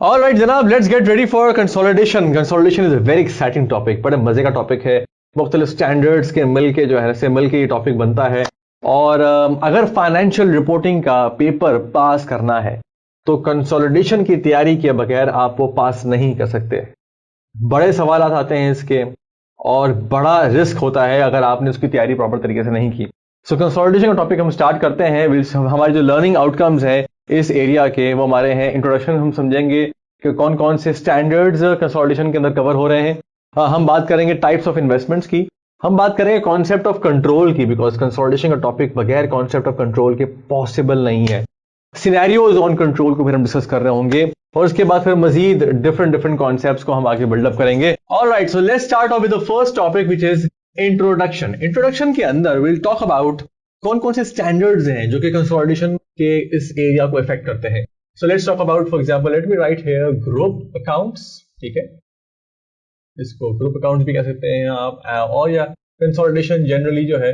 Alright जनाब, let's get ready for consolidation. Consolidation is a very exciting topic, बड़े मजे का टॉपिक है। मुख्तलिफ स्टैंडर्ड्स के मिल के जो है से मिल के ये टॉपिक बनता है। और अगर फाइनेंशियल रिपोर्टिंग का पेपर पास करना है तो कंसोलिडेशन की तैयारी किए बगैर आप वो पास नहीं कर सकते। बड़े सवाल आते हैं इसके और बड़ा रिस्क होता है अगर आपने उसकी तैयारी प्रॉपर तरीके से नहीं की। सो कंसोलिडेशन का टॉपिक हम स्टार्ट करते हैं। हमारे जो लर्निंग आउटकम्स है इस एरिया के वो हमारे हैं। इंट्रोडक्शन हम समझेंगे कि कौन कौन से स्टैंडर्ड्स कंसोलिडेशन के अंदर कवर हो रहे हैं। हम बात करेंगे टाइप्स ऑफ इन्वेस्टमेंट्स की। हम बात करेंगे कॉन्सेप्ट ऑफ कंट्रोल की, बिकॉज कंसोलिडेशन का टॉपिक बगैर कॉन्सेप्ट ऑफ कंट्रोल के पॉसिबल नहीं है। सिनेरियोज ऑन कंट्रोल को फिर हम डिस्कस कर रहे होंगे और उसके बाद फिर मजीद डिफरेंट कॉन्सेप्ट्स को हम आगे बिल्डअप करेंगे। Alright, so let's start of with the first topic which is introduction. Introduction के अंदर विल टॉक अबाउट कौन कौन से स्टैंडर्ड्स हैं जो कि कंसोलिडेशन के इस एरिया को इफेक्ट करते हैं। सो let's talk about, for example let me right here group accounts. ठीक है, इसको ग्रुप अकाउंट्स भी कह सकते हैं आप। और या कंसोलिडेशन जनरली जो है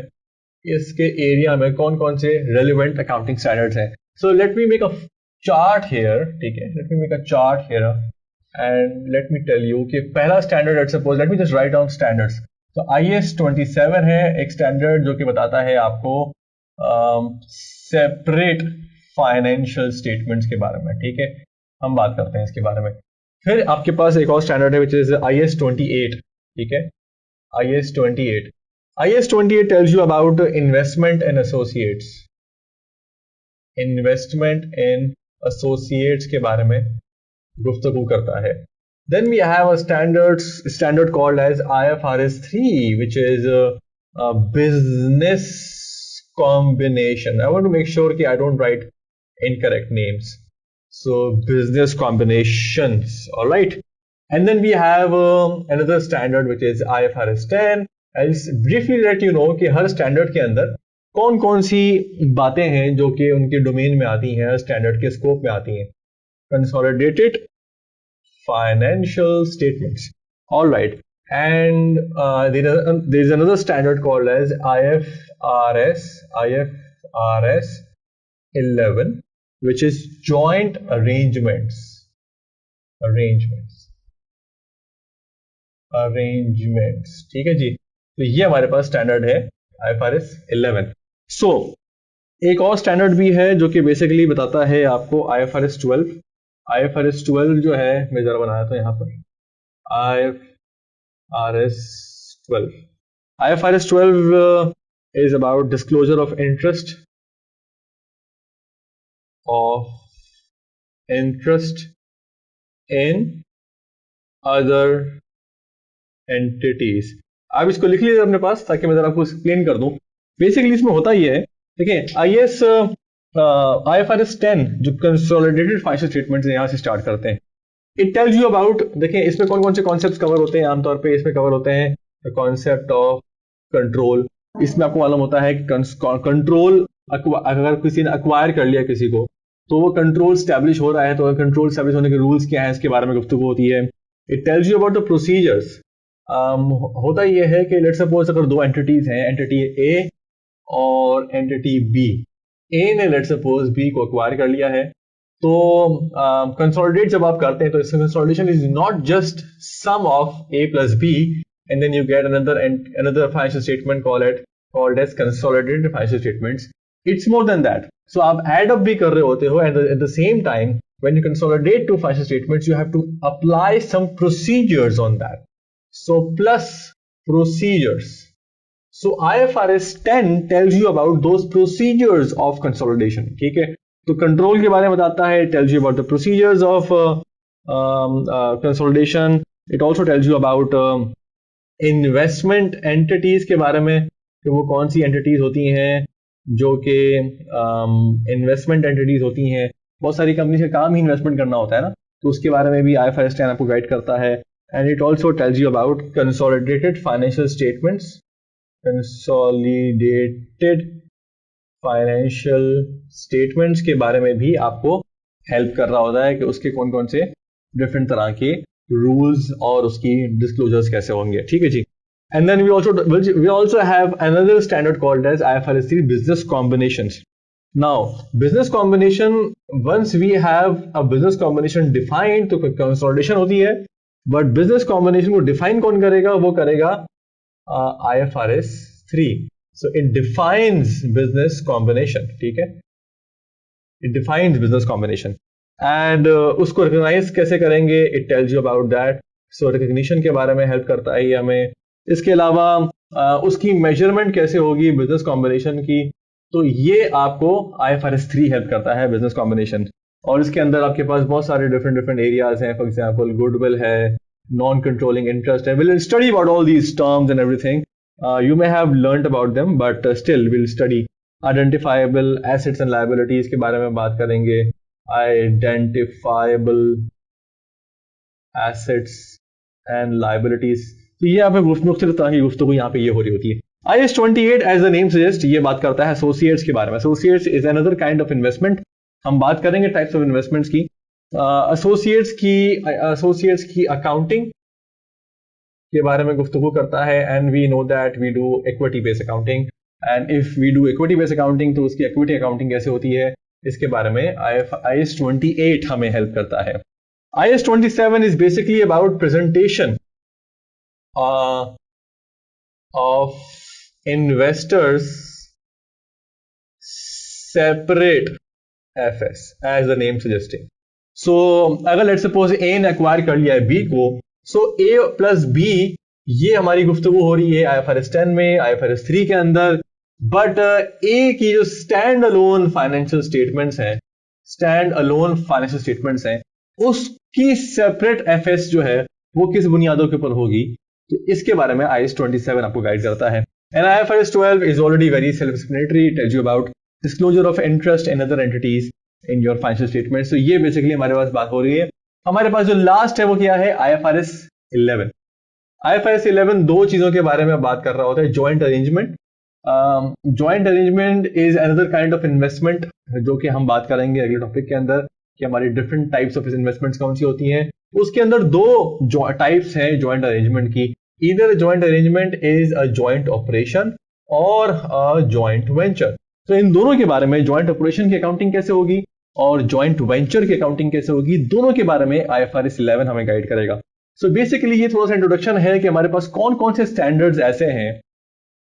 इसके एरिया में कौन कौन से रेलिवेंट अकाउंटिंग स्टैंडर्ड्स हैं। So let me make a chart here. ठीक है, let me make a chart here and let me tell you कि पहला standard, let's suppose, let me just write down standards. तो IAS 27 है एक standard जो कि बताता है आपको सेपरेट फाइनेंशियल स्टेटमेंट्स के बारे में। ठीक है, हम बात करते हैं इसके बारे में। फिर आपके पास एक और स्टैंडर्ड है विच इज IAS 28। ठीक है, IAS 28। IAS 28 tells you about investment in associates। Investment in associates के बारे में गुफ्तगू करता है। Then we have a standard called as IFRS 3, which is a business combination. I want to make sure that I don't write incorrect names. So business combinations, all right. And then we have another standard which is IFRS 10. I'll briefly let you know कि हर standard के अंदर कौन कौन सी बातें हैं जो कि उनके डोमेन में आती हैं, स्टैंडर्ड के स्कोप में आती हैं। Consolidated financial statements, all right. And there is another standard called as IFRS 11, which is joint arrangements। ठीक है जी, तो ये हमारे पास स्टैंडर्ड है IFRS 11। सो एक और स्टैंडर्ड भी है जो कि बेसिकली बताता है आपको IFRS 12। IFRS 12 जो है, मैं जरा बनाया था यहाँ पर IFRS 12। IFRS 12 is about disclosure of interest in other entities। आप इसको लिख लीजिए अपने पास ताकि मैं जरा आपको एक्सप्लेन कर दूं। बेसिकली इसमें होता ही है, देखिए IFRS 10 जो कंसोलिडेटेड फाइनेंशियल स्टेटमेंट्स है, यहाँ से स्टार्ट करते हैं। इट टेल्स यू अबाउट, देखिए इसमें कौन कौन से कॉन्सेप्ट्स कवर होते हैं। आमतौर पे इसमें कवर होते हैं द कॉन्सेप्ट ऑफ कंट्रोल। इसमें आपको मालूम होता है कि कंट्रोल अगर किसी ने अक्वायर कर लिया किसी को तो वो कंट्रोल स्टैब्लिश हो रहा है, तो कंट्रोल स्टैब्लिश होने के रूल्स क्या है इसके बारे में गुफ्तगू होती है। It tells you about the procedures. होता यह है कि लेट्स सपोज अगर दो एंटिटीज हैं, एंटिटी ए और एंटिटी बी। ए ने लेट्स सपोज बी को एक्वायर कर लिया है, तो कंसोलिडेट जब आप करते हैं तो इसका consolidation is not just sum of a plus b and then you get another financial statement called as consolidated financial statements। It's more than that। So आप add up भी कर रहे होते हो, and at the same time when you consolidate two financial statements you have to apply some procedures on that। So plus procedures। So IFRS 10 tells you about those procedures of consolidation। ठीक है, तो control के बारे में बताता है, tells you about the procedures of consolidation। It also tells you about investment entities के बारे में कि वो कौन सी entities होती हैं जो कि investment entities होती हैं। बहुत सारी कंपनी का काम ही इन्वेस्टमेंट करना होता है ना, तो उसके बारे में भी IFRS 10 आपको गाइड करता है। And it also tells you about consolidated financial statements। Consolidated financial statements के बारे में भी आपको हेल्प कर रहा होता है कि उसके कौन कौन से डिफरेंट तरह के रूल्स और उसकी डिस्क्लोजर्स कैसे होंगे। ठीक है जी। And then we also have another standard called as IFRS 3 business combinations. Now business combination, once we have a business combination defined तो कंसोलिडेशन होती है, बट बिजनेस कॉम्बिनेशन को डिफाइन कौन करेगा? वो करेगा IFRS 3. So it defines business combination, ठीक है, it defines business combination and उसको रिकॉग्नाइज कैसे करेंगे? It tells you about that. So recognition के बारे में हेल्प करता है ये हमें. इसके अलावा उसकी मेजरमेंट कैसे होगी बिजनेस कॉम्बिनेशन की, तो ये आपको IFRS 3 हेल्प करता है बिजनेस कॉम्बिनेशन. और इसके अंदर आपके पास बहुत सारे डिफरेंट डिफरेंट एरियाज हैं. फॉर एग्जांपल गुडविल है, नॉन कंट्रोलिंग इंटरेस्ट है. Will study about all these terms and everything. You may have learned about them, but still we'll study identifiable assets and liabilities के बारे में बात करेंगे. Identifiable assets and liabilities. तो ये यहाँ पे मुख्तलिफ तरह की गुफ्तगू यहाँ पे ये हो रही होती है. IAS 28 as the name suggest ये बात करता है एसोसिएट्स के बारे में. Associates is another kind of investment. हम बात करेंगे टाइप्स ऑफ इन्वेस्टमेंट्स की. एसोसिएट्स की अकाउंटिंग के बारे में गुफ्तगू करता है. And we know that we do equity based accounting, and if we do equity based accounting तो उसकी इक्विटी अकाउंटिंग कैसे होती है, इसके बारे में IAS 28 हमें हेल्प करता है. IAS 27 is basically about presentation of investors separate FS as the name suggesting. So अगर let's suppose A ने acquire कर लिया है B को, so A plus B ये हमारी गुफ्तगू हो रही है IFRS 10 में, IFRS 3 के अंदर. बट A की जो स्टैंड अलोन फाइनेंशियल स्टेटमेंट्स हैं उसकी सेपरेट FS जो है वो किस बुनियादों के ऊपर होगी, तो इसके बारे में IAS 27 आपको गाइड करता है. And IFRS 12 is already very self-explanatory. It tells you about disclosure of interest in other entities in your financial statements. तो ये बेसिकली हमारे पास बात हो रही है. हमारे पास जो लास्ट है वो क्या है? IFRS 11. IFRS 11 दो चीजों के बारे में बात कर रहा होता है. Joint arrangement. Joint arrangement is another kind of investment, जो कि हम बात करेंगे अगले टॉपिक के अंदर कि हमारी डिफरेंट टाइप्स ऑफ इन्वेस्टमेंट्स कौन सी होती हैं. उसके अंदर दो टाइप्स हैं जॉइंट अरेंजमेंट की. Either joint arrangement is a joint operation और अ जॉइंट वेंचर. तो इन दोनों के बारे में, जॉइंट ऑपरेशन की अकाउंटिंग कैसे होगी और जॉइंट वेंचर की अकाउंटिंग कैसे होगी, दोनों के बारे में IFRS 11 हमें गाइड करेगा. सो बेसिकली ये थोड़ा सा इंट्रोडक्शन है कि हमारे पास कौन कौन से स्टैंडर्ड्स ऐसे हैं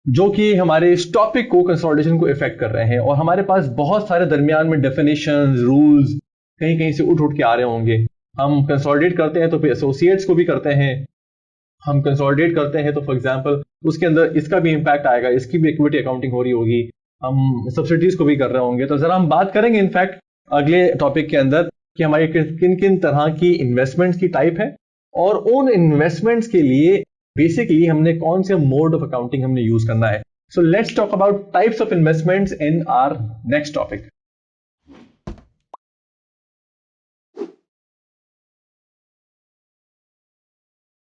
जो कि हमारे इस टॉपिक को, कंसोलिडेशन को इफेक्ट कर रहे हैं. और हमारे पास बहुत सारे दरमियान में डेफिनेशंस, रूल्स कहीं कहीं से उठ के आ रहे होंगे. हम कंसोलिडेट करते हैं तो फिर एसोसिएट्स को भी करते हैं. हम कंसोलिडेट करते हैं तो फॉर एग्जांपल उसके अंदर इसका भी इंपैक्ट आएगा, इसकी भी इक्विटी अकाउंटिंग हो रही होगी. हम सब्सिडीज को भी कर रहे होंगे. तो जरा हम बात करेंगे इनफैक्ट अगले टॉपिक के अंदर कि हमारी किन किन तरह की इन्वेस्टमेंट्स की टाइप है और उन इन्वेस्टमेंट्स के लिए बेसिकली हमने कौन से मोड ऑफ अकाउंटिंग हमने यूज करना है. So let's talk about types of investments in our next topic.